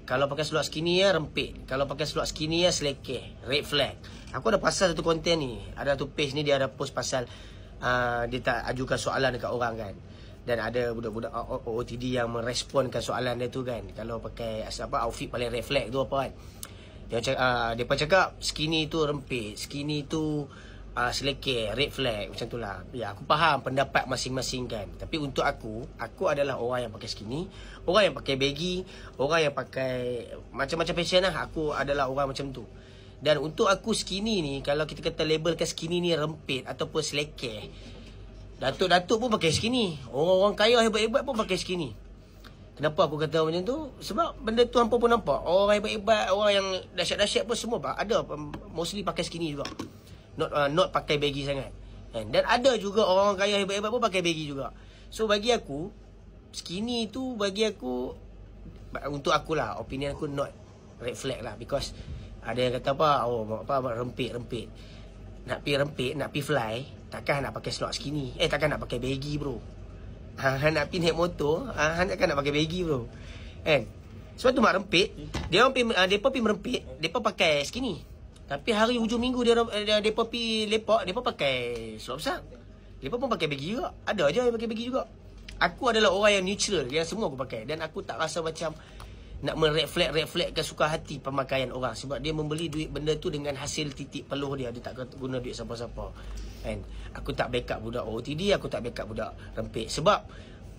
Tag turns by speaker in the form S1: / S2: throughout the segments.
S1: Kalau pakai seluar skinny ya rempit. Kalau pakai seluar skinny ya selekeh. Red flag. Aku ada pasal satu konten ni. Ada satu page ni dia ada post pasal dia tak ajukan soalan dekat orang kan. Dan ada budak-budak OOTD yang meresponkan soalan dia tu kan. Kalau pakai outfit paling red flag tu apa kan. Dia cakap skinny tu rempit, skinny tu selekeh, red flag, macam tu lah. Ya, aku faham pendapat masing-masing kan. Tapi untuk aku adalah orang yang pakai skinny, orang yang pakai baggy, orang yang pakai macam-macam fashion lah. Aku adalah orang macam tu. Dan untuk aku skinny ni, kalau kita kata labelkan skinny ni rempit ataupun selekeh, datuk-datuk pun pakai skinny, orang-orang kaya hebat-hebat pun pakai skinny. Kenapa aku kata macam tu? Sebab benda tu hampa pun nampak. Orang hebat-hebat, orang yang dahsyat-dahsyat pun semua ada mostly pakai skinny juga. Not pakai baggy sangat. Dan ada juga orang kaya hebat-hebat pun pakai baggy juga. So bagi aku, skinny tu bagi aku, untuk akulah, opinion aku not red flag lah. Because ada yang kata rempit-rempit. Nak pi rempit, nak pi fly, takkan nak pakai seluar skinny. Takkan nak pakai baggy bro. Nak pi naik motor, takkan nak pakai baggy bro. Sebab tu mak rempit, depa pi merempit, depa pakai skinny. Tapi hari hujung minggu depa pi lepak, depa pakai seluar besar. Depa pun pakai baggy juga. Ada aja yang pakai baggy juga. Aku adalah orang yang neutral, yang semua aku pakai. Dan aku tak rasa macam nak reflect suka hati pemakaian orang. Sebab dia membeli duit benda tu dengan hasil titik peluh dia. Dia tak guna duit siapa-siapa. Aku tak backup budak OOTD, aku tak backup budak rempit. Sebab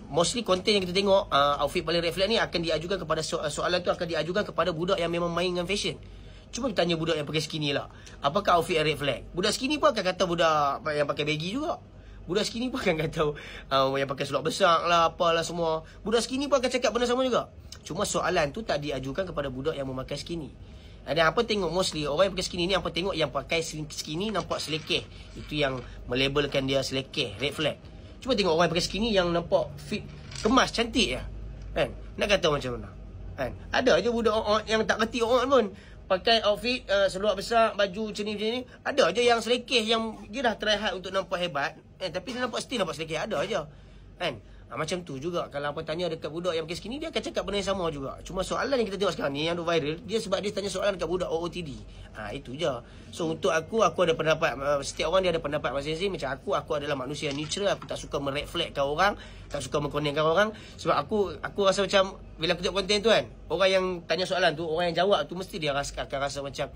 S1: mostly konten yang kita tengok, outfit paling red flag ni akan diajukan kepada soalan tu akan diajukan kepada budak yang memang main dengan fashion. Cuba kita tanya budak yang pakai skinny lah, apakah outfit red flag? Budak skinny pun akan kata budak yang pakai baggy juga. Budak skinny pun akan kata yang pakai seluar besar lah, apalah semua. Budak skinny pun akan cakap benda sama juga. Cuma soalan tu tak diajukan kepada budak yang memakai skinny. Dan apa tengok mostly orang yang pakai skinny ni, apa tengok yang pakai skinny nampak selekeh. Itu yang melabelkan dia selekeh, red flag. Cuba tengok orang yang pakai skinny yang nampak fit, kemas, cantik je. Nak kata macam mana? Ada je budak yang tak reti orang pun pakai outfit seluar besar, baju macam ni. Ada aja yang selekeh, yang dia dah try hard untuk nampak hebat, tapi dia nampak still nampak selekeh. Ada aja. Macam tu juga kalau apa tanya dekat budak yang pakai skinny, dia akan cakap benda yang sama juga. Cuma soalan yang kita tengok sekarang ni yang viral, dia sebab dia tanya soalan dekat budak OOTD. Itu je. So untuk aku ada pendapat, setiap orang dia ada pendapat masing-masing. Macam aku adalah manusia neutral. Aku tak suka mereflekkan orang, tak suka mengkonenkan orang. Sebab aku rasa macam bila aku tengok konten tu kan, orang yang tanya soalan tu, orang yang jawab tu mesti dia akan rasa macam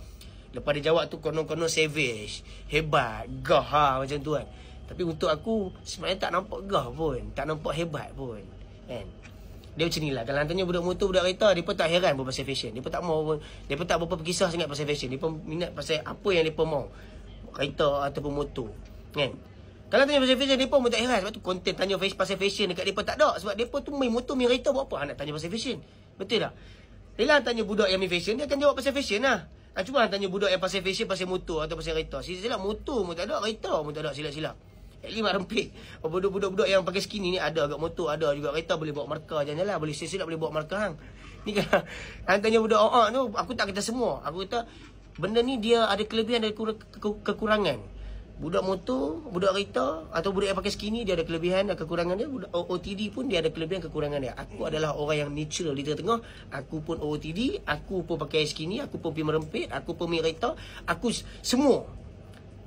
S1: lepas dia jawab tu konon-konon savage, hebat, gah macam tu kan. Tapi untuk aku sebenarnya tak nampak gah pun, tak nampak hebat pun. Dia macam ni lah. Kalau tanya budak motor, budak kereta, dia pun tak heran pun pasal fashion. Dia pun tak mau pun, dia pun tak berapa berkisah sangat pasal fashion. Dia pun minat pasal apa yang dia pun mau, kereta ataupun motor. Kalau tanya pasal fashion, dia pun tak heran. Sebab tu konten tanya pasal fashion dekat dia pun tak ada. Sebab dia pun tu main motor, main kereta, buat apa nak tanya pasal fashion? Betul tak? Bila tanya budak yang main fashion, dia akan jawab pasal fashion lah. Cuba tanya budak yang pasal fashion, pasal motor atau pasal kereta, silap motor pun tak ada, kereta pun tak ada, silap-silap. Lima rempit. Budak-budak yang pakai skinny ni ada agak motor, ada juga kereta, boleh bawa markah jalan-jalan, boleh silap boleh bawa markah hang. Ni kan tanya budak tu, aku tak kata semua. Aku kata benda ni dia ada kelebihan dan kekurangan. Budak motor, budak kereta atau budak yang pakai skinny, dia ada kelebihan dan kekurangan dia. Budak OOTD pun dia ada kelebihan kekurangan dia. Aku adalah orang yang natural di tengah-tengah. Aku pun OOTD, aku pun pakai skinny, aku pun pergi merempit, aku pun main kereta, aku semua.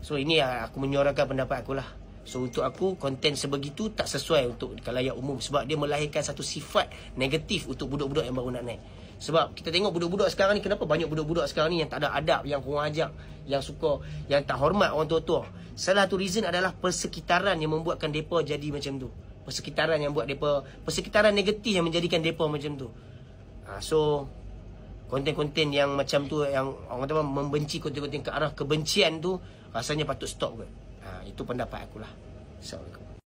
S1: So ini aku menyuarakan pendapat aku lah. So untuk aku konten sebegitu tak sesuai untuk khalayak umum. Sebab dia melahirkan satu sifat negatif untuk budak-budak yang baru nak naik. Sebab kita tengok budak-budak sekarang ni, kenapa banyak budak-budak sekarang ni yang tak ada adab, yang kurang ajar, yang suka, yang tak hormat orang tua-tua. Salah satu reason adalah persekitaran yang membuatkan mereka jadi macam tu. Persekitaran yang buat mereka, persekitaran negatif yang menjadikan mereka macam tu. So konten-konten yang macam tu, yang orang kata membenci, konten-konten ke arah kebencian tu, rasanya patut stop kot. Itu pendapat akulah. Assalamualaikum.